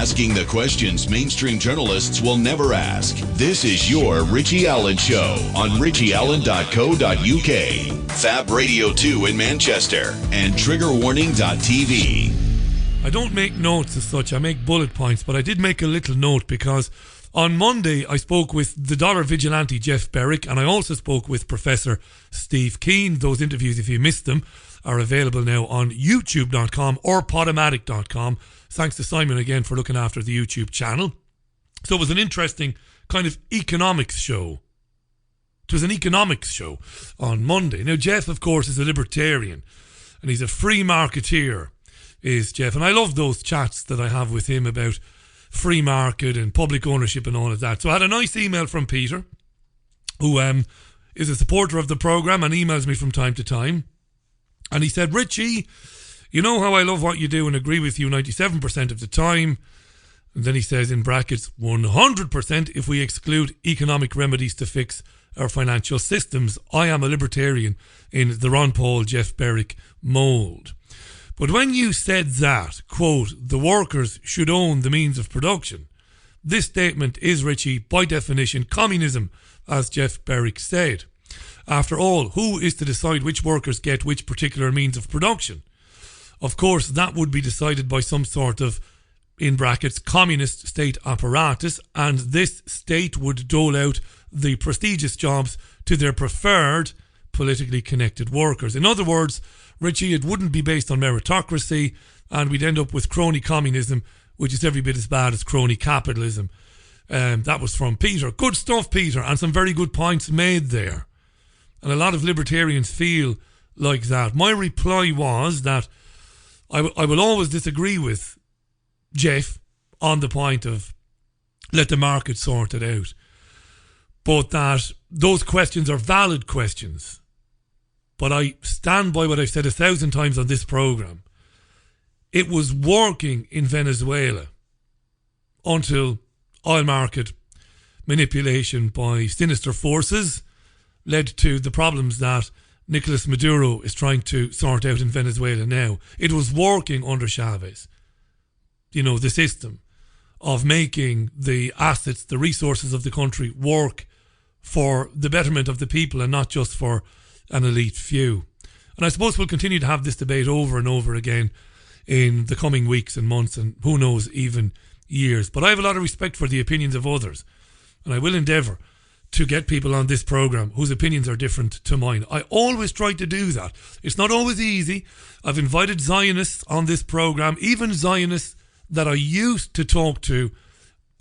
asking the questions mainstream journalists will never ask. This is your Richie Allen Show on richieallen.co.uk, Fab Radio 2 in Manchester, and triggerwarning.tv. I don't make notes as such, I make bullet points, but I did make a little note because on Monday I spoke with the dollar vigilante Jeff Berwick, and I also spoke with Professor Steve Keen. Those interviews, if you missed them, are available now on youtube.com or podomatic.com. Thanks to Simon again for looking after the YouTube channel. So it was an interesting kind of economics show. It was an economics show on Monday. Now Jeff, of course, is a libertarian and he's a free marketeer, is Jeff. And I love those chats that I have with him about free market and public ownership and all of that. So I had a nice email from Peter, who is a supporter of the programme and emails me from time to time. And he said, Richie, you know how I love what you do and agree with you 97% of the time. And then he says in brackets, 100% if we exclude economic remedies to fix our financial systems. I am a libertarian in the Ron Paul, Jeff Berwick mould. But when you said that, quote, the workers should own the means of production, this statement is, Richie, by definition, communism, as Jeff Berwick said. After all, who is to decide which workers get which particular means of production? Of course, that would be decided by some sort of, in brackets, communist state apparatus, and this state would dole out the prestigious jobs to their preferred politically connected workers. In other words, Richie, it wouldn't be based on meritocracy, and we'd end up with crony communism, which is every bit as bad as crony capitalism. That was from Peter. Good stuff, Peter, and some very good points made there. And a lot of libertarians feel like that. My reply was that I will always disagree with Jeff on the point of let the market sort it out. But that those questions are valid questions. But I stand by what I've said 1,000 times on this programme. It was working in Venezuela until oil market manipulation by sinister forces led to the problems that Nicolas Maduro is trying to sort out in Venezuela now. It was working under Chavez. You know, the system of making the assets, the resources of the country work for the betterment of the people and not just for an elite few. And I suppose we'll continue to have this debate over and over again in the coming weeks and months and who knows, even years. But I have a lot of respect for the opinions of others, and I will endeavour to get people on this programme whose opinions are different to mine. I always try to do that. It's not always easy. I've invited Zionists on this programme, even Zionists that I used to talk to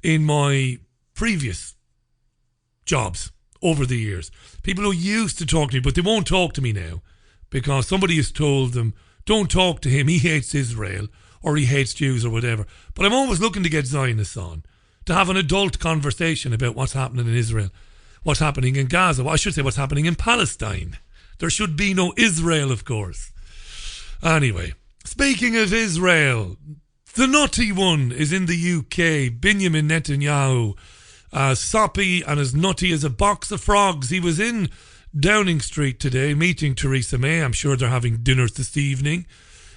in my previous jobs over the years. People who used to talk to me, but they won't talk to me now because somebody has told them, don't talk to him, he hates Israel or he hates Jews or whatever. But I'm always looking to get Zionists on, to have an adult conversation about what's happening in Israel, what's happening in Gaza. Well, I should say what's happening in Palestine. There should be no Israel, of course. Anyway, speaking of Israel, the nutty one is in the UK, Benjamin Netanyahu, as soppy and as nutty as a box of frogs. He was in Downing Street today meeting Theresa May. I'm sure they're having dinners this evening.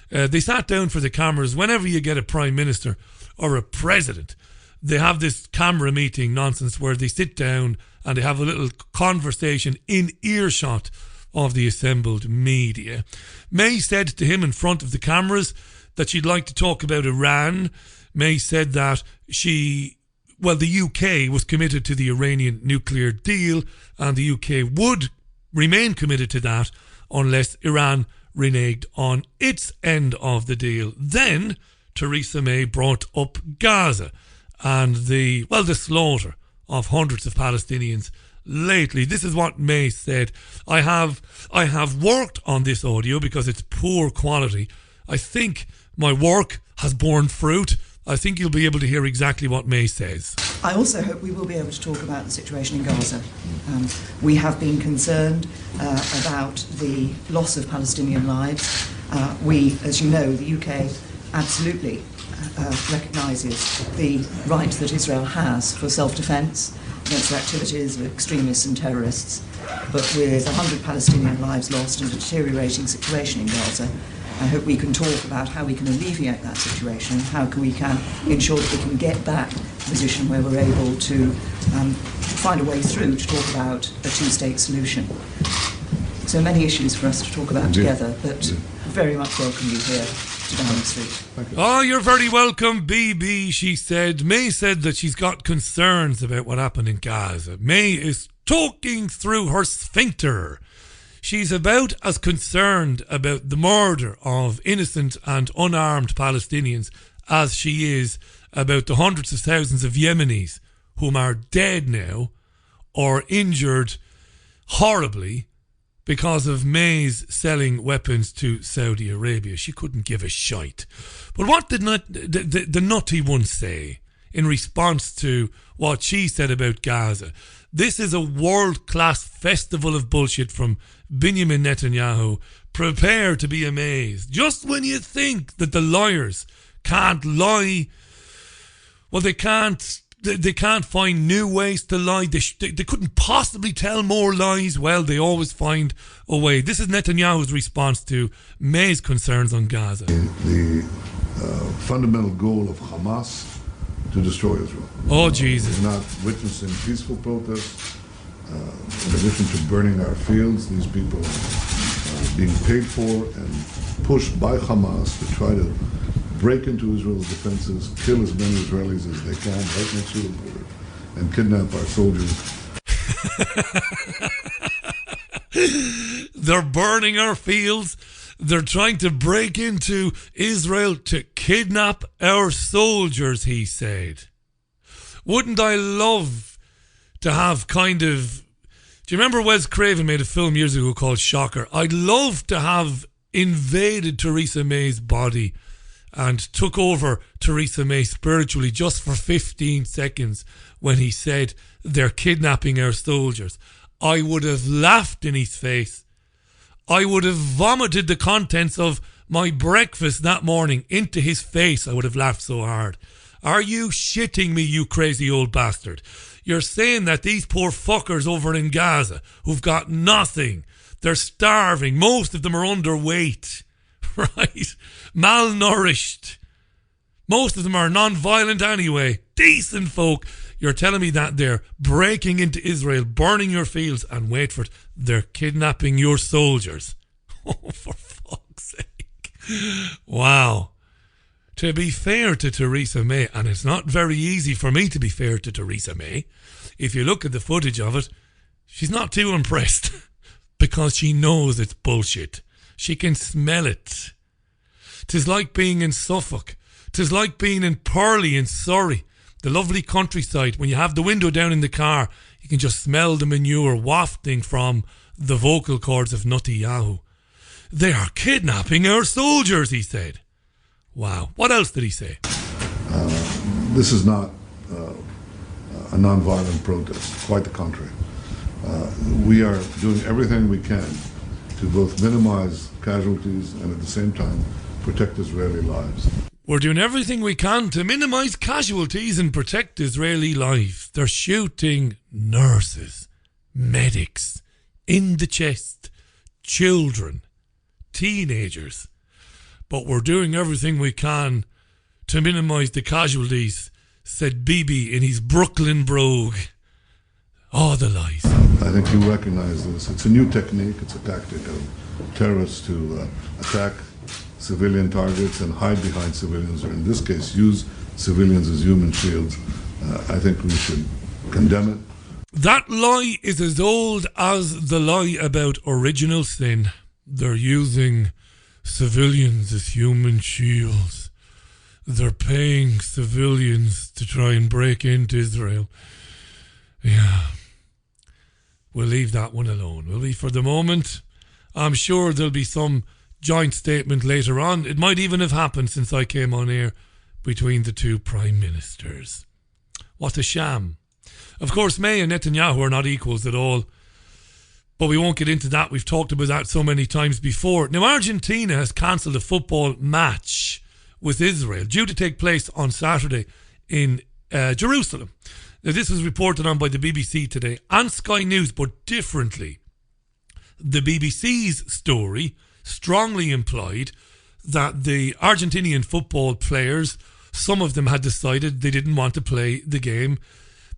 They sat down for the cameras. Whenever you get a prime minister or a president, they have this camera meeting nonsense where they sit down and they have a little conversation in earshot of the assembled media. May said to him in front of the cameras that she'd like to talk about Iran. May said that the UK was committed to the Iranian nuclear deal and the UK would remain committed to that unless Iran reneged on its end of the deal. Then Theresa May brought up Gaza and the slaughter of hundreds of Palestinians lately. This is what May said. I have worked on this audio because it's poor quality. I think my work has borne fruit. I think you'll be able to hear exactly what May says. I also hope we will be able to talk about the situation in Gaza. We have been concerned about the loss of Palestinian lives. We, as you know, the UK absolutely recognises the right that Israel has for self-defence against the activities of extremists and terrorists. But with 100 Palestinian lives lost and a deteriorating situation in Gaza, I hope we can talk about how we can alleviate that situation, how we can ensure that we can get back to a position where we're able to find a way through to talk about a two-state solution. So many issues for us to talk about together, but very much welcome you here to Downing Street. Oh, you're very welcome, BB, she said. May said that she's got concerns about what happened in Gaza. May is talking through her sphincter. She's about as concerned about the murder of innocent and unarmed Palestinians as she is about the hundreds of thousands of Yemenis whom are dead now or injured horribly because of May's selling weapons to Saudi Arabia. She couldn't give a shite. But what did the nutty one say in response to what she said about Gaza? This is a world-class festival of bullshit from Benjamin Netanyahu. Prepare to be amazed. Just when you think that the liars can't lie, well, they can't find new ways to lie. They couldn't possibly tell more lies. Well, they always find a way. This is Netanyahu's response to May's concerns on Gaza. The fundamental goal of Hamas to destroy Israel. Oh, Jesus. We're not witnessing peaceful protests. In addition to burning our fields, these people are being paid for and pushed by Hamas to try to break into Israel's defenses, kill as many Israelis as they can right next to the border, and kidnap our soldiers. They're burning our fields. They're trying to break into Israel to kidnap our soldiers, he said. Wouldn't I love to have kind of... Do you remember Wes Craven made a film years ago called Shocker? I'd love to have invaded Theresa May's body and took over Theresa May spiritually just for 15 seconds when he said they're kidnapping our soldiers. I would have laughed in his face. I would have vomited the contents of my breakfast that morning into his face. I would have laughed so hard. Are you shitting me, you crazy old bastard? You're saying that these poor fuckers over in Gaza who've got nothing, they're starving, most of them are underweight, right? Malnourished. Most of them are non-violent anyway. Decent folk. You're telling me that they're breaking into Israel, burning your fields, and wait for it, they're kidnapping your soldiers. Oh, for fuck's sake. Wow. To be fair to Theresa May, and it's not very easy for me to be fair to Theresa May, if you look at the footage of it, she's not too impressed because she knows it's bullshit. She can smell it. 'Tis like being in Suffolk. 'Tis like being in Purley in Surrey, the lovely countryside. When you have the window down in the car, you can just smell the manure wafting from the vocal cords of Netanyahu. They are kidnapping our soldiers, he said. Wow. What else did he say? This is not a non-violent protest, quite the contrary. We are doing everything we can to both minimize casualties and at the same time protect Israeli lives. We're doing everything we can to minimize casualties and protect Israeli lives. They're shooting nurses, medics, in the chest, children, teenagers. But we're doing everything we can to minimize the casualties, said Bibi in his Brooklyn brogue. Oh, the lies. I think you recognize this. It's a new technique. It's a tactic of terrorists to attack civilian targets and hide behind civilians, or in this case, use civilians as human shields. I think we should condemn it. That lie is as old as the lie about original sin. They're using civilians as human shields. They're paying civilians to try and break into Israel. Yeah. We'll leave that one alone, will we, for the moment? I'm sure there'll be some joint statement later on. It might even have happened since I came on air between the two prime ministers. What a sham. Of course, May and Netanyahu are not equals at all. But we won't get into that. We've talked about that so many times before. Now, Argentina has cancelled a football match with Israel due to take place on Saturday in Jerusalem. Now, this was reported on by the BBC today and Sky News, but differently. The BBC's story strongly implied that the Argentinian football players, some of them had decided they didn't want to play the game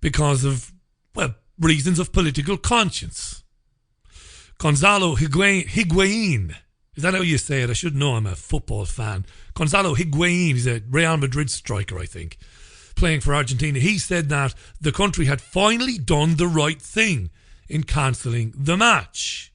because of, well, reasons of political conscience. Gonzalo Higuain, is that how you say it? I should know, I'm a football fan. Gonzalo Higuain, he's a Real Madrid striker, I think, playing for Argentina. He said that the country had finally done the right thing in cancelling the match.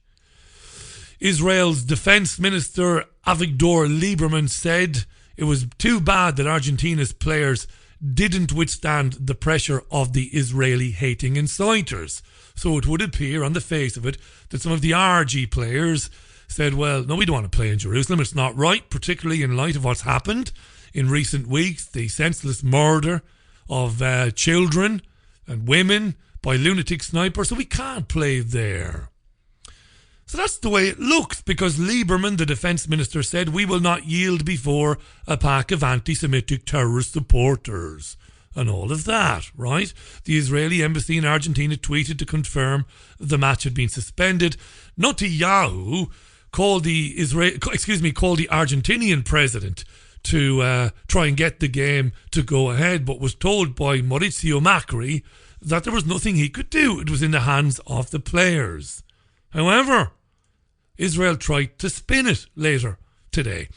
Israel's defence minister Avigdor Lieberman said it was too bad that Argentina's players didn't withstand the pressure of the Israeli-hating inciters. So it would appear on the face of it that some of the RG players said, well, no, we don't want to play in Jerusalem. It's not right, particularly in light of what's happened in recent weeks, the senseless murder of children and women by lunatic snipers. So we can't play there. So that's the way it looks, because Lieberman, the defence minister, said we will not yield before a pack of anti-Semitic terrorist supporters and all of that, right? The Israeli embassy in Argentina tweeted to confirm the match had been suspended. Netanyahu called the Argentinian president to try and get the game to go ahead, but was told by Mauricio Macri that there was nothing he could do. It was in the hands of the players. However, Israel tried to spin it later today,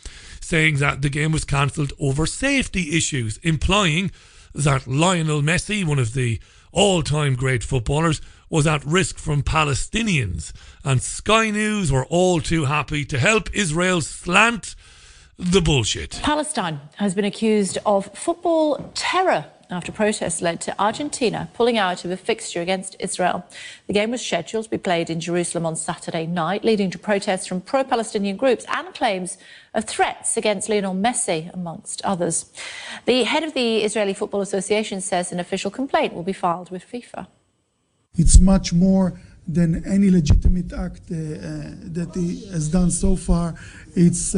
saying that the game was cancelled over safety issues, implying that Lionel Messi, one of the all-time great footballers, was at risk from Palestinians. And Sky News were all too happy to help Israel slant the bullshit. Palestine has been accused of football terror after protests led to Argentina pulling out of a fixture against Israel. The game was scheduled to be played in Jerusalem on Saturday night, leading to protests from pro-Palestinian groups and claims of threats against Lionel Messi, amongst others. The head of the Israeli Football Association says an official complaint will be filed with FIFA. It's much more than any legitimate act that he has done so far. It's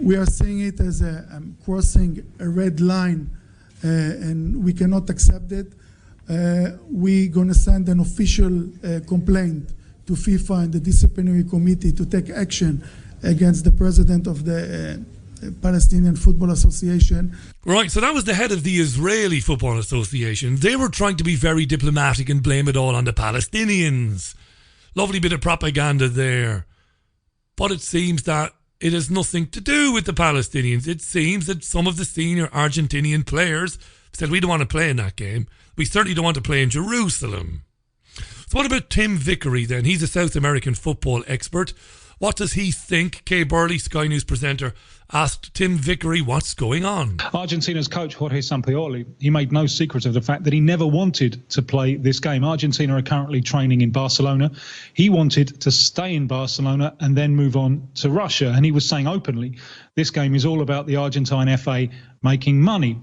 we are seeing it as crossing a red line, and we cannot accept it. We're going to send an official complaint to FIFA and the disciplinary committee to take action against the president of the Palestinian Football Association. Right, so that was the head of the Israeli Football Association. They were trying to be very diplomatic and blame it all on the Palestinians. Lovely bit of propaganda there. But it seems that it has nothing to do with the Palestinians. It seems that some of the senior Argentinian players said, we don't want to play in that game. We certainly don't want to play in Jerusalem. So what about Tim Vickery then? He's a South American football expert. What does he think? Kay Burley, Sky News presenter, asked Tim Vickery what's going on. Argentina's coach, Jorge Sampaoli, he made no secret of the fact that he never wanted to play this game. Argentina are currently training in Barcelona. He wanted to stay in Barcelona and then move on to Russia. And he was saying openly, this game is all about the Argentine FA making money.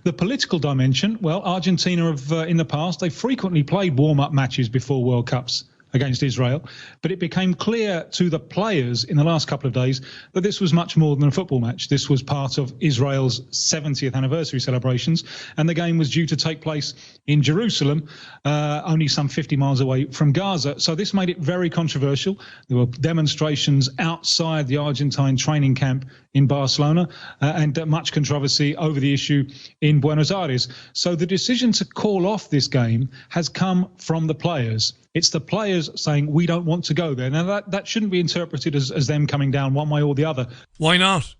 The political dimension, well, Argentina have, in the past, they frequently played warm-up matches before World Cups against Israel, but it became clear to the players in the last couple of days that this was much more than a football match. This was part of Israel's 70th anniversary celebrations, and the game was due to take place in Jerusalem, only some 50 miles away from Gaza. So this made it very controversial. There were demonstrations outside the Argentine training camp in Barcelona and much controversy over the issue in Buenos Aires. So the decision to call off this game has come from the players. It's the players saying, we don't want to go there. Now, that shouldn't be interpreted as them coming down one way or the other. Why not?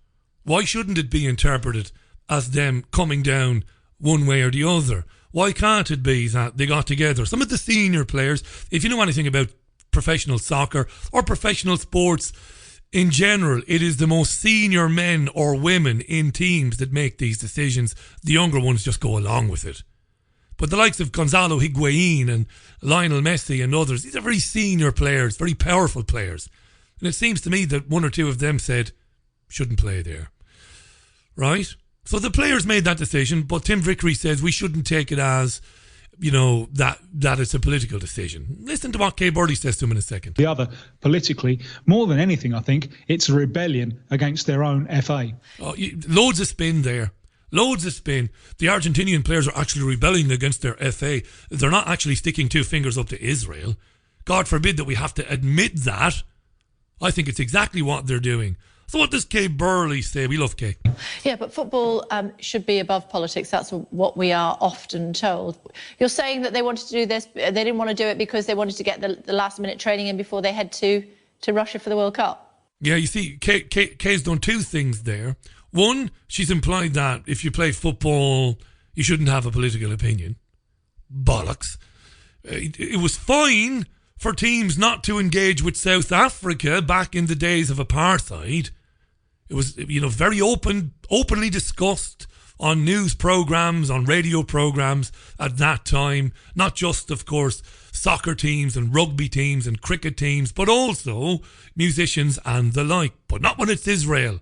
Why shouldn't it be interpreted as them coming down one way or the other? Why can't it be that they got together? Some of the senior players, if you know anything about professional soccer or professional sports in general, it is the most senior men or women in teams that make these decisions. The younger ones just go along with it. But the likes of Gonzalo Higuain and Lionel Messi and others, these are very senior players, very powerful players. And it seems to me that one or two of them said, shouldn't play there. Right? So the players made that decision, but Tim Vickery says we shouldn't take it as, you know, that it's a political decision. Listen to what Kay Burley says to him in a second. The other, politically, more than anything, I think, it's a rebellion against their own FA. Oh, loads of spin there. Loads of spin. The Argentinian players are actually rebelling against their FA. They're not actually sticking two fingers up to Israel. God forbid that we have to admit that. I think it's exactly what they're doing. So what does Kay Burley say? We love Kay. Yeah, but football should be above politics. That's what we are often told. You're saying that they wanted to do this, they didn't want to do it because they wanted to get the last-minute training in before they head to Russia for the World Cup. Yeah, you see, Kay's done two things there. One, she's implied that if you play football, you shouldn't have a political opinion. Bollocks. It was fine for teams not to engage with South Africa back in the days of apartheid. It was, very openly discussed on news programs, on radio programs at that time. Not just, of course, soccer teams and rugby teams and cricket teams, but also musicians and the like. But not when it's Israel.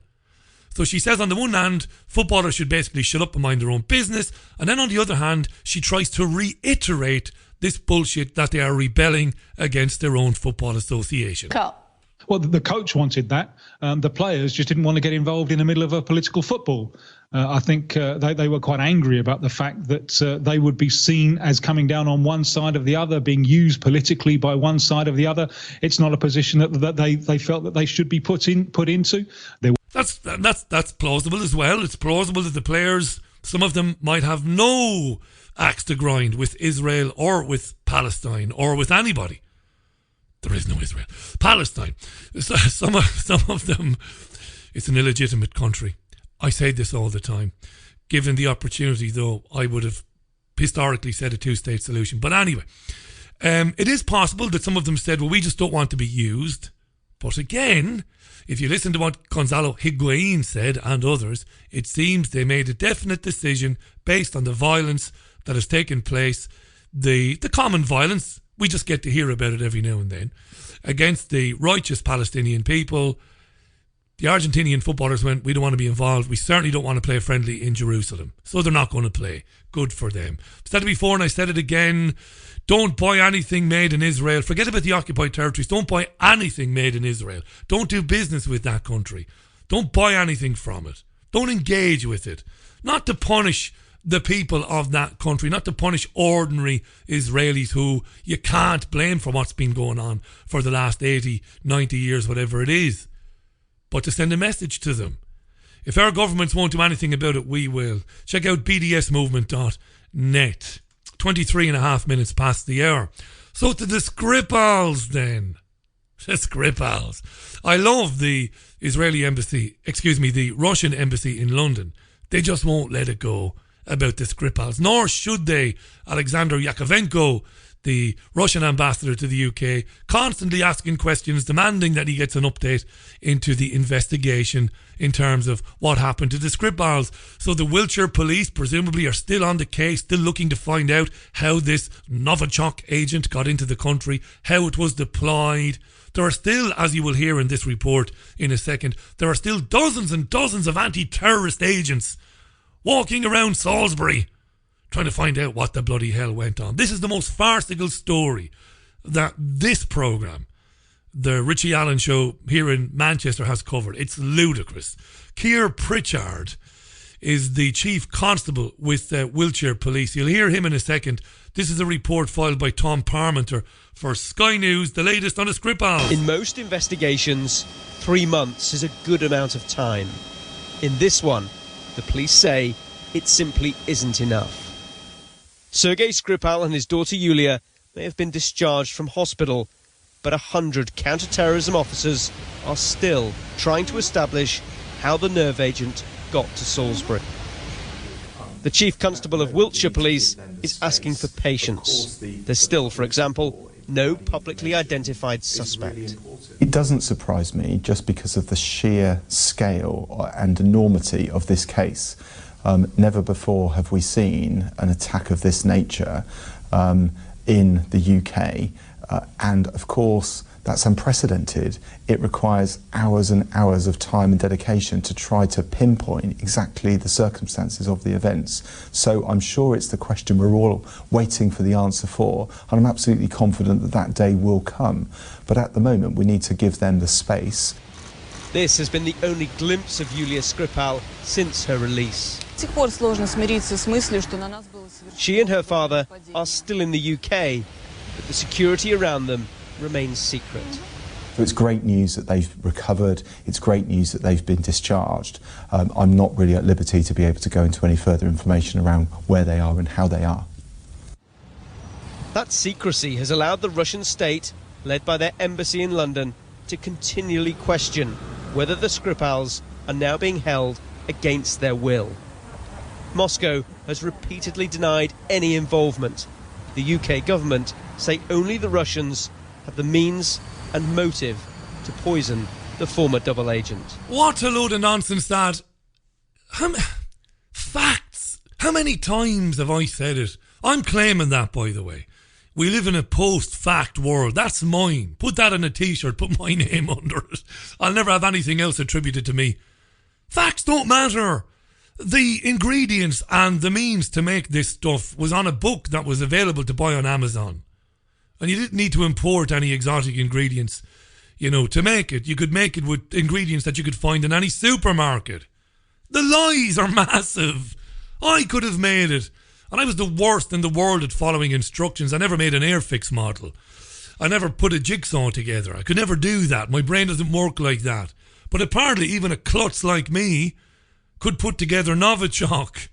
So she says on the one hand, footballers should basically shut up and mind their own business. And then on the other hand, she tries to reiterate this bullshit that they are rebelling against their own football association. Cup. Well, the coach wanted that. The players just didn't want to get involved in the middle of a political football. I think they were quite angry about the fact that they would be seen as coming down on one side of the other, being used politically by one side of the other. It's not a position that they felt that they should be put into. That's plausible as well. It's plausible that the players, some of them might have no axe to grind with Israel or with Palestine or with anybody. There is no Israel. Palestine. Some of them, it's an illegitimate country. I say this all the time. Given the opportunity, though, I would have historically said a two-state solution. But anyway, it is possible that some of them said, well, we just don't want to be used. But again, if you listen to what Gonzalo Higuain said and others, it seems they made a definite decision based on the violence that has taken place, the common violence. We just get to hear about it every now and then, against the righteous Palestinian people. The Argentinian footballers went, we don't want to be involved. We certainly don't want to play a friendly in Jerusalem. So they're not going to play. Good for them. I've said it before and I said it again. Don't buy anything made in Israel. Forget about the occupied territories. Don't buy anything made in Israel. Don't do business with that country. Don't buy anything from it. Don't engage with it. Not to punish the people of that country, not to punish ordinary Israelis who you can't blame for what's been going on for the last 80, 90 years, whatever it is, but to send a message to them. If our governments won't do anything about it, we will. Check out bdsmovement.net. 23 and a half minutes past the hour. So to the Skripals then. The Skripals. I love the the Russian embassy in London. They just won't let it go about the Skripals, nor should they. Alexander Yakovenko, the Russian ambassador to the UK, constantly asking questions, demanding that he gets an update into the investigation in terms of what happened to the Skripals. So the Wiltshire police presumably are still on the case, still looking to find out how this Novichok agent got into the country, how it was deployed. There are still, as you will hear in this report in a second, there are still dozens and dozens of anti-terrorist agents walking around Salisbury trying to find out what the bloody hell went on. This is the most farcical story that this programme, the Richie Allen Show here in Manchester, has covered. It's ludicrous. Keir Pritchard is the chief constable with Wiltshire Police. You'll hear him in a second. This is a report filed by Tom Parmenter for Sky News, the latest on the Skripal. In most investigations, 3 months is a good amount of time. In this one, the police say it simply isn't enough. Sergei Skripal and his daughter Yulia may have been discharged from hospital, but 100 counter-terrorism officers are still trying to establish how the nerve agent got to Salisbury. The Chief Constable of Wiltshire Police is asking for patience. There's still, for example, no publicly identified suspect. It doesn't surprise me just because of the sheer scale and enormity of this case. Never before have we seen an attack of this nature in the UK, and of course that's unprecedented. It requires hours and hours of time and dedication to try to pinpoint exactly the circumstances of the events. So I'm sure it's the question we're all waiting for the answer for, and I'm absolutely confident that that day will come. But at the moment we need to give them the space. This has been the only glimpse of Yulia Skripal since her release. She and her father are still in the UK, but the security around them remains secret. So it's great news that they've recovered. It's great news that they've been discharged. I'm not really at liberty to be able to go into any further information around where they are and how they are. That secrecy has allowed the Russian state, led by their embassy in London, to continually question whether the Skripals are now being held against their will. Moscow has repeatedly denied any involvement. The UK government say only the Russians have the means and motive to poison the former double agent. What a load of nonsense that. Facts. How many times have I said it? I'm claiming that, by the way. We live in a post-fact world. That's mine. Put that on a t-shirt. Put my name under it. I'll never have anything else attributed to me. Facts don't matter. The ingredients and the means to make this stuff was on a book that was available to buy on Amazon. And you didn't need to import any exotic ingredients, to make it. You could make it with ingredients that you could find in any supermarket. The lies are massive. I could have made it. And I was the worst in the world at following instructions. I never made an Airfix model. I never put a jigsaw together. I could never do that. My brain doesn't work like that. But apparently even a klutz like me could put together Novichok.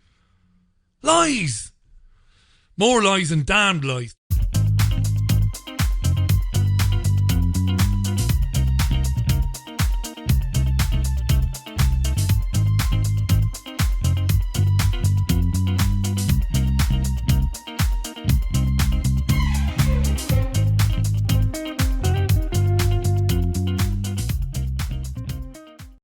Lies. More lies and damned lies.